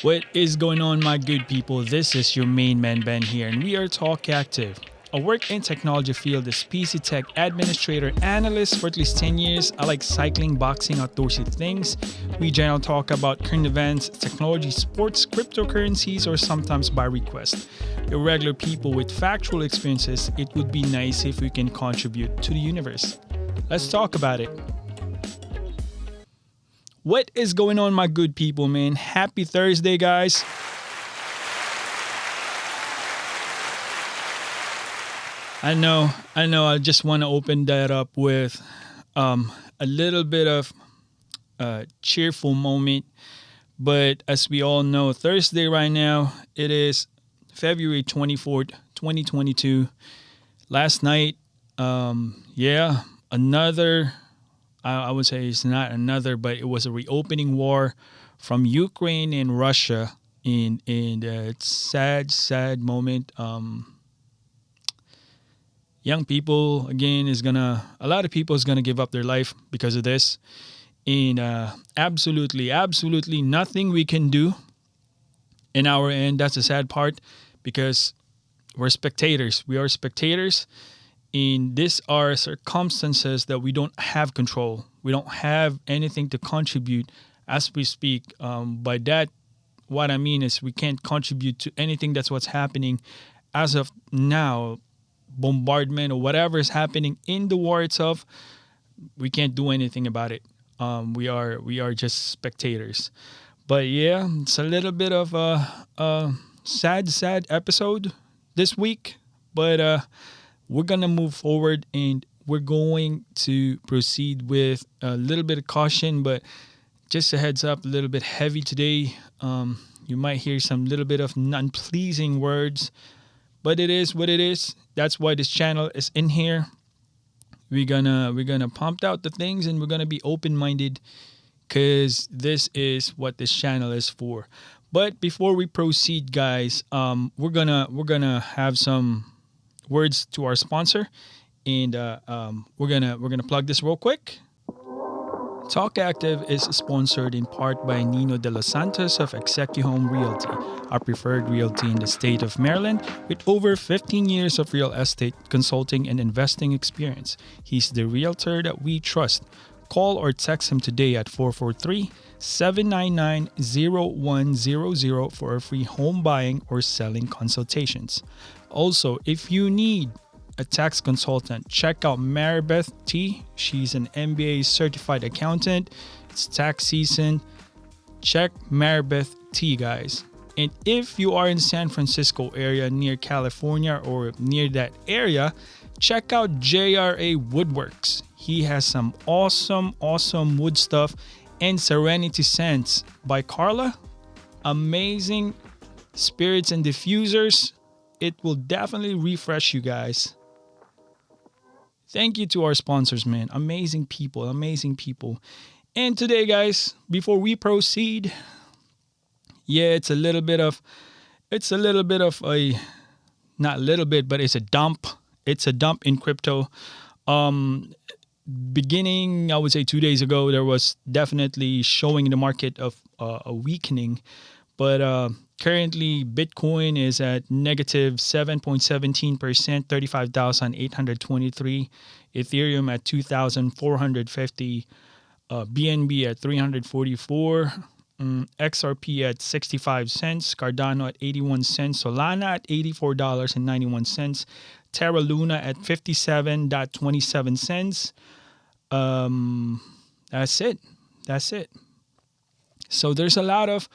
What is going on, my good people? This is your main man Ben here, and we are Talk Active. I work in technology field as PC Tech administrator analyst for at least 10 years. I like cycling, boxing, outdoorsy things. We generally talk about current events, technology, sports, cryptocurrencies, or sometimes by request. Irregular people with factual experiences, it would be nice if we can contribute to the universe. Let's talk about it. What is going on, my good people, man? Happy Thursday, guys. I know. I just want to open that up with a little bit of a cheerful moment. But as we all know, Thursday right now, it is February 24th, 2022. Last night, another, I would say it's not another, but it was a reopening war from Ukraine and Russia. In it's sad moment. Young people again a lot of people is gonna give up their life because of this, and absolutely nothing we can do in our end. That's the sad part, because we're spectators. We are spectators. And these are circumstances that we don't have control. We don't have anything to contribute as we speak. By that, what I mean is we can't contribute to anything. That's what's happening as of now. Bombardment or whatever is happening in the war itself, we can't do anything about it. We are just spectators. But yeah, it's a little bit of a sad episode this week. But we're gonna move forward, and we're going to proceed with a little bit of caution. But just a heads up, a little bit heavy today. You might hear some little bit of non-pleasing words, but it is what it is. That's why this channel is in here. We're gonna pump out the things, and we're gonna be open-minded, because this is what this channel is for. But before we proceed, guys, we're gonna have some words to our sponsor, and we're gonna plug this real quick. Talk Active is sponsored in part by Nino Delossantos of Execuhome Realty, our preferred realty in the state of Maryland, with over 15 years of real estate consulting and investing experience. He's the realtor that we trust. Call or text him today at 443-799-0100 for a free home buying or selling consultations. Also, if you need a tax consultant, check out Maribeth T. She's an MBA certified accountant. It's tax season. Check Maribeth T, guys. And if you are in San Francisco area near California or near that area, check out JRA Woodworks. He has some awesome wood stuff, and Serenity Scents by Carla. Amazing spirits and diffusers. It will definitely refresh you guys. Thank you to our sponsors, man. Amazing people. And today, guys, before we proceed, it's a little bit of a, not a little bit, but it's a dump. It's a dump in crypto. Beginning, I would say 2 days ago, there was definitely showing in the market of a weakening. But currently, Bitcoin is at negative 7.17%, 35,823. Ethereum at 2,450. BNB at 344. XRP at 65 cents. Cardano at 81 cents. Solana at $84.91. Terra Luna at 57.27 cents. That's it. So there's a lot of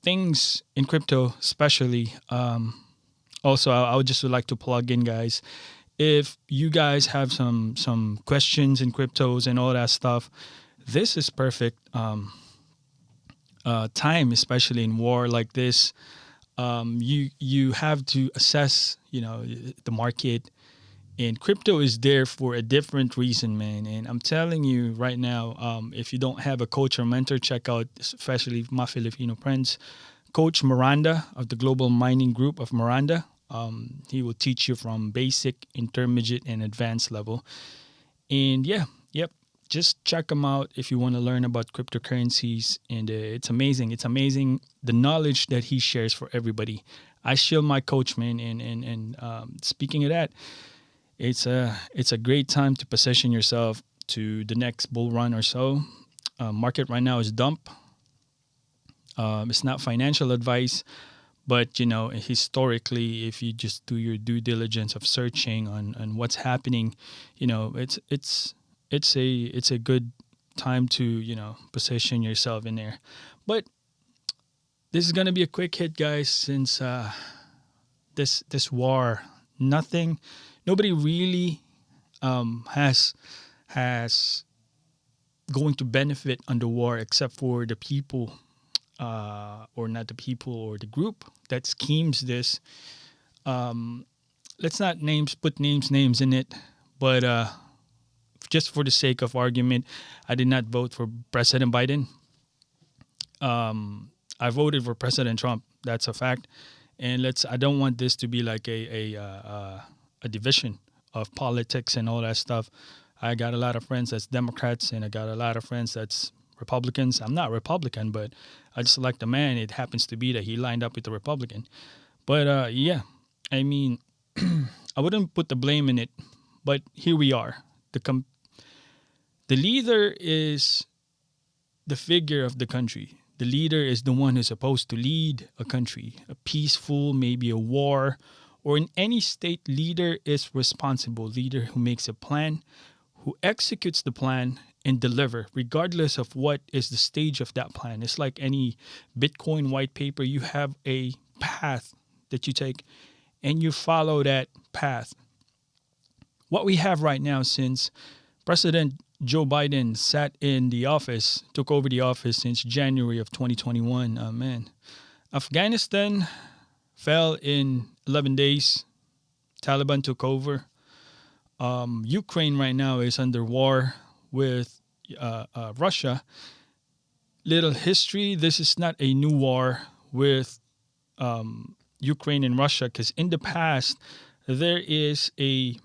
things in crypto, especially. Also, I would just like to plug in, guys. If you guys have some questions in cryptos and all that stuff, this is perfect time, especially in war like this. You have to assess, the market, and crypto is there for a different reason, man. And I'm telling you right now, if you don't have a coach or mentor, check out, especially my Filipino friends, Coach Miranda of the Global Mining Group of Miranda. He will teach you from basic, intermediate, and advanced level. And just check him out if you want to learn about cryptocurrencies. And it's amazing. It's amazing the knowledge that he shares for everybody. I shield my coach, man. And speaking of that, it's a great time to position yourself to the next bull run or so. Market right now is dump. It's not financial advice, but historically, if you just do your due diligence of searching on what's happening, it's a good time to position yourself in there. But this is gonna be a quick hit, guys, since this war, nobody really has going to benefit on the war except for the people, or not the people, or the group that schemes this. Let's not put names in it, but just for the sake of argument, I did not vote for President Biden. I voted for President Trump. That's a fact. And I don't want this to be like a division of politics and all that stuff. I got a lot of friends that's Democrats, and I got a lot of friends that's Republicans. I'm not Republican, but I just like the man. It happens to be that he lined up with the Republican. But yeah, I mean, I wouldn't put the blame in it, but here we are. The leader is the figure of the country. The leader is the one who's supposed to lead a country, a peaceful, maybe a war, or in any state, leader is responsible. Leader who makes a plan, who executes the plan and deliver, regardless of what is the stage of that plan. It's like any Bitcoin white paper. You have a path that you take, and you follow that path. What we have right now, since President Joe Biden took over the office since January of 2021, Afghanistan fell in 11 days. Taliban took over. Ukraine right now is under war with Russia. Little history, this is not a new war with Ukraine and Russia, because in the past, there is a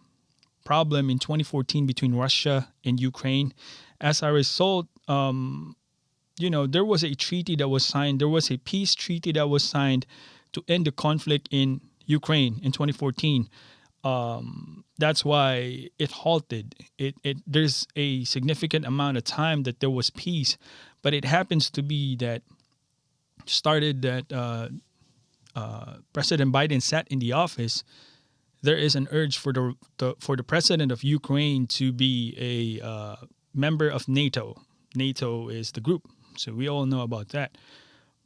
problem in 2014 between Russia and Ukraine. As a result, there was a treaty that was signed. There was a peace treaty that was signed to end the conflict in Ukraine in 2014. That's why it halted. There's a significant amount of time that there was peace, but it happens to be that President Biden sat in the office. There is an urge for the president of Ukraine to be a member of NATO. NATO is the group, so we all know about that.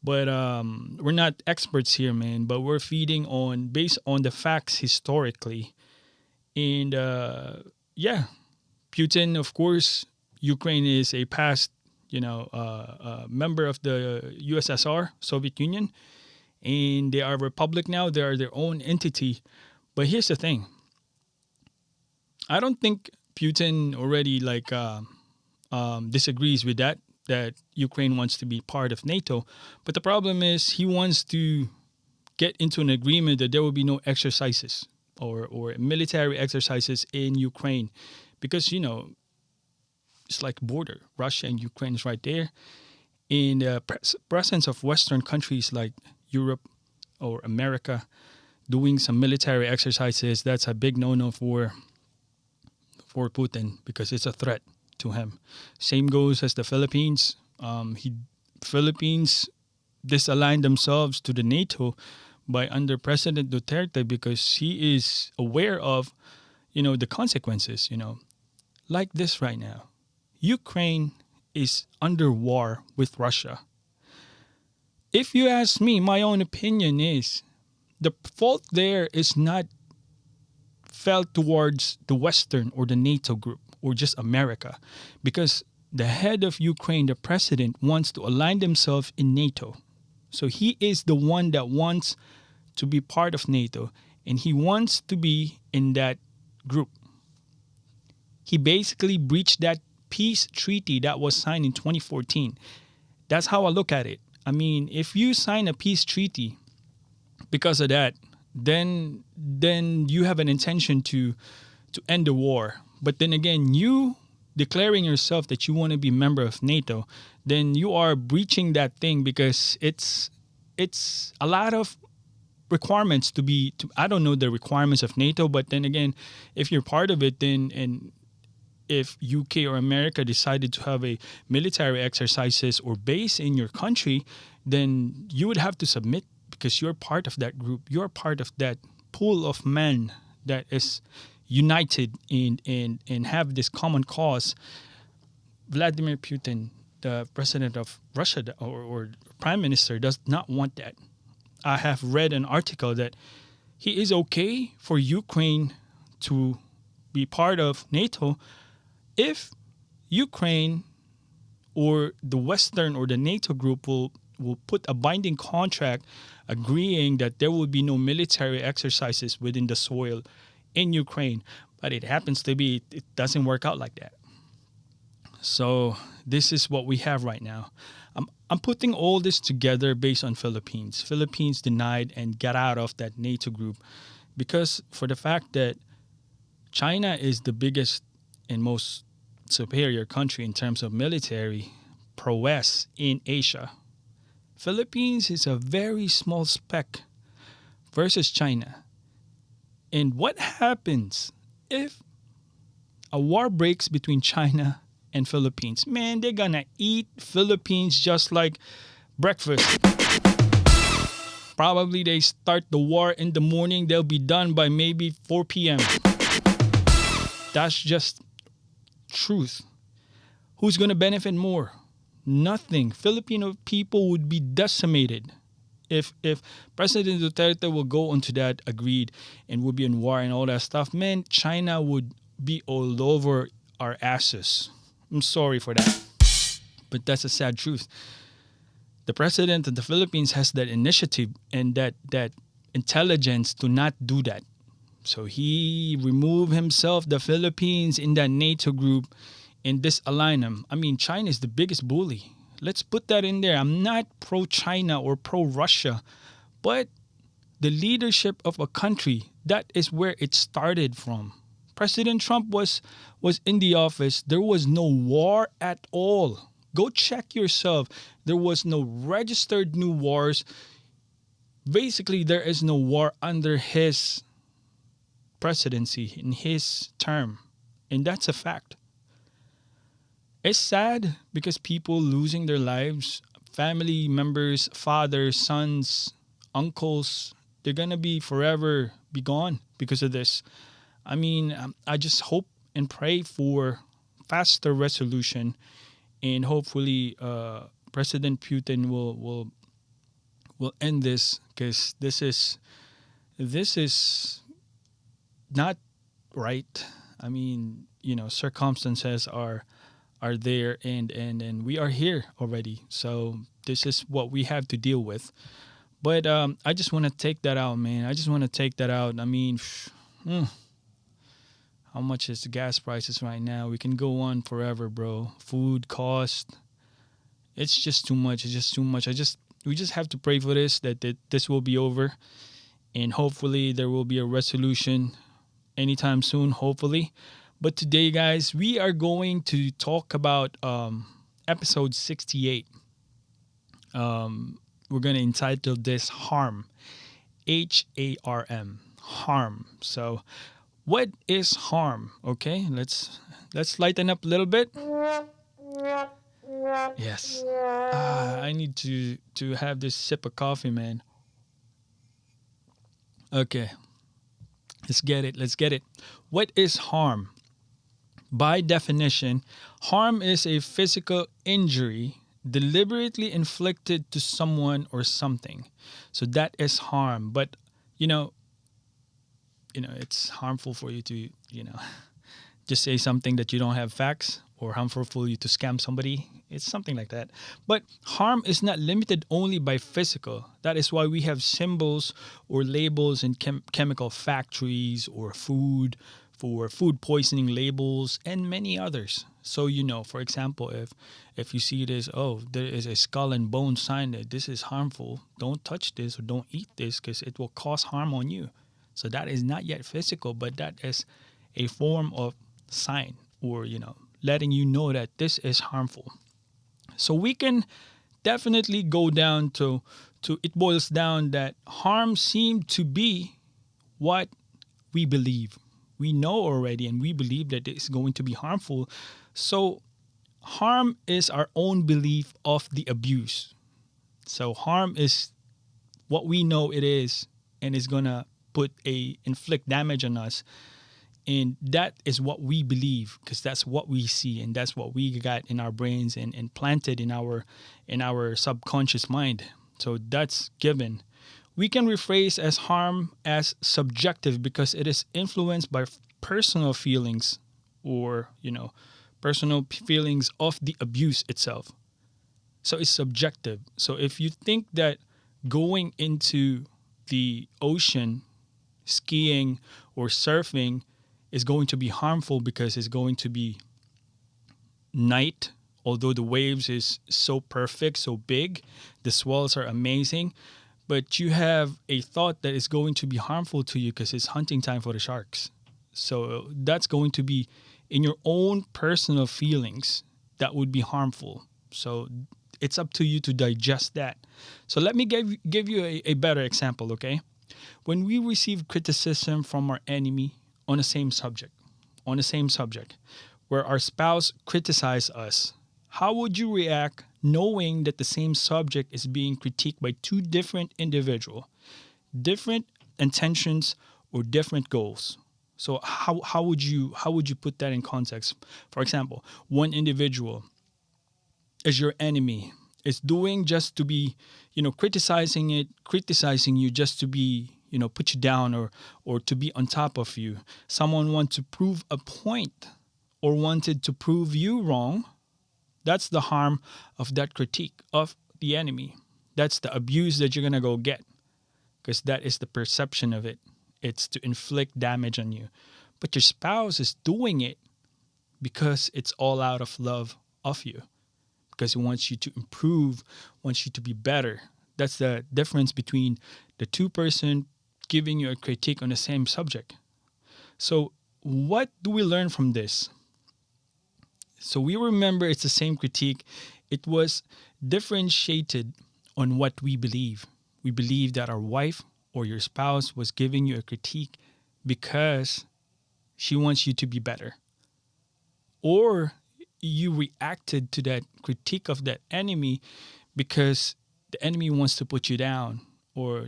But we're not experts here, man. But we're feeding based on the facts historically. And Putin, of course, Ukraine is a past, member of the USSR, Soviet Union, and they are a republic now. They are their own entity. But here's the thing. I don't think Putin already disagrees with that Ukraine wants to be part of NATO. But the problem is he wants to get into an agreement that there will be no exercises or military exercises in Ukraine, because, it's like border. Russia and Ukraine is right there. In the presence of Western countries like Europe or America doing some military exercises, that's a big no-no for Putin, because it's a threat to him. Same goes as the Philippines. Philippines disaligned themselves to the NATO by under President Duterte, because he is aware of, the consequences, like this right now. Ukraine is under war with Russia. If you ask me, my own opinion is the fault there is not felt towards the Western or the NATO group or just America, because the head of Ukraine, the president, wants to align themselves in NATO. So he is the one that wants to be part of NATO, and he wants to be in that group. He basically breached that peace treaty that was signed in 2014. That's how I look at it. I mean, if you sign a peace treaty because of that, then you have an intention to end the war. But then again, you declaring yourself that you want to be a member of NATO, then you are breaching that thing, because it's a lot of requirements I don't know the requirements of NATO, but then again, if you're part of it, then, and if UK or America decided to have a military exercises or base in your country, then you would have to submit, because you're part of that group. You're part of that pool of men that is united and have this common cause. Vladimir Putin, the president of Russia, or prime minister, does not want that. I have read an article that he is okay for Ukraine to be part of NATO if Ukraine or the Western or the NATO group will put a binding contract agreeing that there will be no military exercises within the soil in Ukraine. But it happens to be, it doesn't work out like that. So this is what we have right now. I'm putting all this together based on Philippines. Philippines denied and got out of that NATO group because for the fact that China is the biggest and most superior country in terms of military prowess in Asia. Philippines is a very small speck versus China. And what happens if a war breaks between China and Philippines? Man, they're gonna eat Philippines just like breakfast. Probably they start the war in the morning, they'll be done by maybe 4 p.m. That's just truth. Who's gonna benefit more? Nothing. Filipino people would be decimated if President Duterte will go onto that agreed and would be in war and all that stuff. Man, China would be all over our asses. I'm sorry for that, but that's a sad truth. The president of the Philippines has that initiative and that intelligence to not do that. So he removed himself, the Philippines, in that NATO group and disalign them. I mean, China is the biggest bully. Let's put that in there. I'm not pro-China or pro-Russia, but the leadership of a country, that is where it started from. President Trump was in the office. There was no war at all. Go check yourself. There was no registered new wars. Basically, there is no war under his presidency, in his term. And that's a fact. It's sad because people losing their lives, family members, fathers, sons, uncles, they're going to be forever be gone because of this. I mean, I just hope and pray for faster resolution, and hopefully President Putin will end this, because this is not right. I mean, circumstances are there, and we are here already. So this is what we have to deal with. But I just want to take that out, man. I just want to take that out. I mean, how much is the gas prices right now? We can go on forever, bro. Food cost. It's just too much. It's just too much. We just have to pray for this, that this will be over, and hopefully there will be a resolution anytime soon, hopefully. But today, guys, we are going to talk about episode 68. We're going to entitle this Harm. HARM. Harm. So what is harm? Okay, let's lighten up a little bit. Yes. I need to have this sip of coffee, man. Okay. Let's get it. What is harm? By definition, harm is a physical injury deliberately inflicted to someone or something. So that is harm. But, it's harmful for you to, just say something that you don't have facts, or harmful for you to scam somebody. It's something like that. But harm is not limited only by physical. That is why we have symbols or labels in chemical factories, or food, for food poisoning labels, and many others. So, for example, if you see this, there is a skull and bone sign that this is harmful, don't touch this or don't eat this because it will cause harm on you. So that is not yet physical, but that is a form of sign or, letting you know that this is harmful. So we can definitely go down to it boils down that harm seemed to be what we believe. We know already and we believe that it's going to be harmful. So harm is our own belief of the abuse. So harm is what we know it is and is going to inflict damage on us. And that is what we believe because that's what we see and that's what we got in our brains and planted in our subconscious mind. So that's given. We can rephrase as harm as subjective because it is influenced by personal feelings or, personal feelings of the abuse itself. So it's subjective. So if you think that going into the ocean, skiing or surfing is going to be harmful because it's going to be night, although the waves is so perfect, so big, the swells are amazing, but you have a thought that is going to be harmful to you because it's hunting time for the sharks. So that's going to be in your own personal feelings that would be harmful. So it's up to you to digest that. So let me give you a better example, okay? When we receive criticism from our enemy on the same subject, where our spouse criticizes us, how would you react knowing that the same subject is being critiqued by two different individuals, different intentions or different goals? So how would you put that in context? For example, one individual is your enemy, is doing just to be, criticizing you just to be, put you down or to be on top of you. Someone wants to prove a point or wanted to prove you wrong. That's the harm of that critique of the enemy. That's the abuse that you're going to go get because that is the perception of it. It's to inflict damage on you. But your spouse is doing it because it's all out of love of you, because he wants you to improve, wants you to be better. That's the difference between the two person giving you a critique on the same subject. So what do we learn from this? So we remember it's the same critique. It was differentiated on what we believe. We believe that our wife or your spouse was giving you a critique because she wants you to be better. Or you reacted to that critique of that enemy because the enemy wants to put you down or,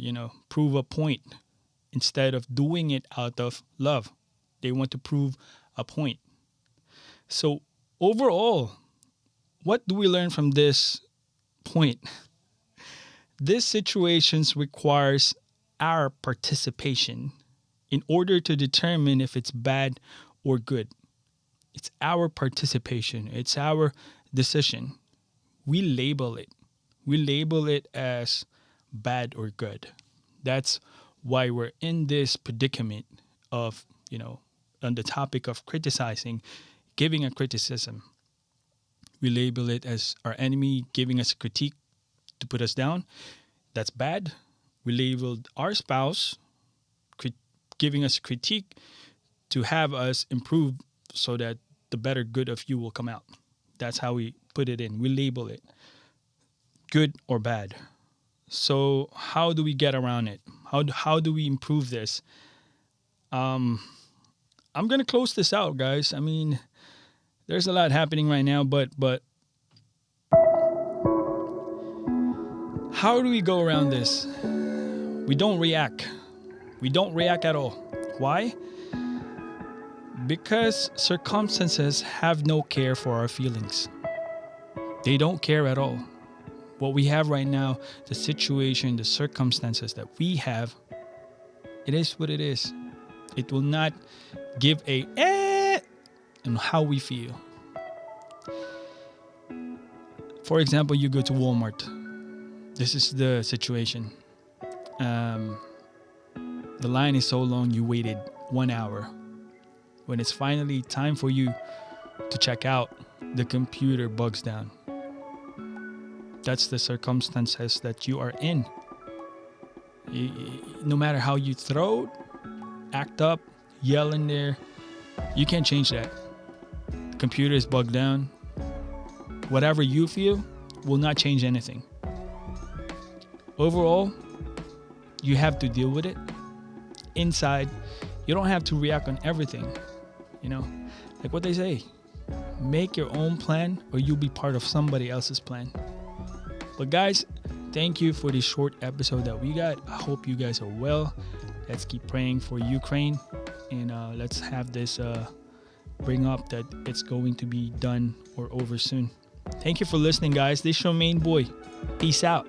prove a point instead of doing it out of love. They want to prove a point. So overall, what do we learn from this point? This situations requires our participation in order to determine if it's bad or good. It's our participation. It's our decision. We label it. We label it as bad or good. That's why we're in this predicament of, on the topic of criticizing, giving a criticism. We label it as our enemy giving us a critique to put us down. That's bad. We labeled our spouse giving us a critique to have us improve so that the better good of you will come out. That's how we put it in. We label it good or bad. So how do we get around it? How do we improve this? I'm going to close this out, guys. I mean, there's a lot happening right now, but how do we go around this? We don't react. We don't react at all. Why? Because circumstances have no care for our feelings. They don't care at all. What we have right now, the situation, the circumstances that we have, it is what it is. It will not give on how we feel. For example, you go to Walmart. This is the situation. The line is so long, you waited 1 hour. When it's finally time for you to check out, the computer bugs down. That's the circumstances that you are in. No matter how you throw, act up, yell in there, you can't change that. computer is bugged down, whatever you feel will not change anything. Overall, you have to deal with it. Inside, you don't have to react on everything. You know, like what they say, make your own plan or you'll be part of somebody else's plan. But guys, thank you for this short episode that we got. I hope you guys are well. Let's keep praying for Ukraine, and let's have this bring up that it's going to be done or over soon. Thank you for listening, guys. This is your main boy. Peace out.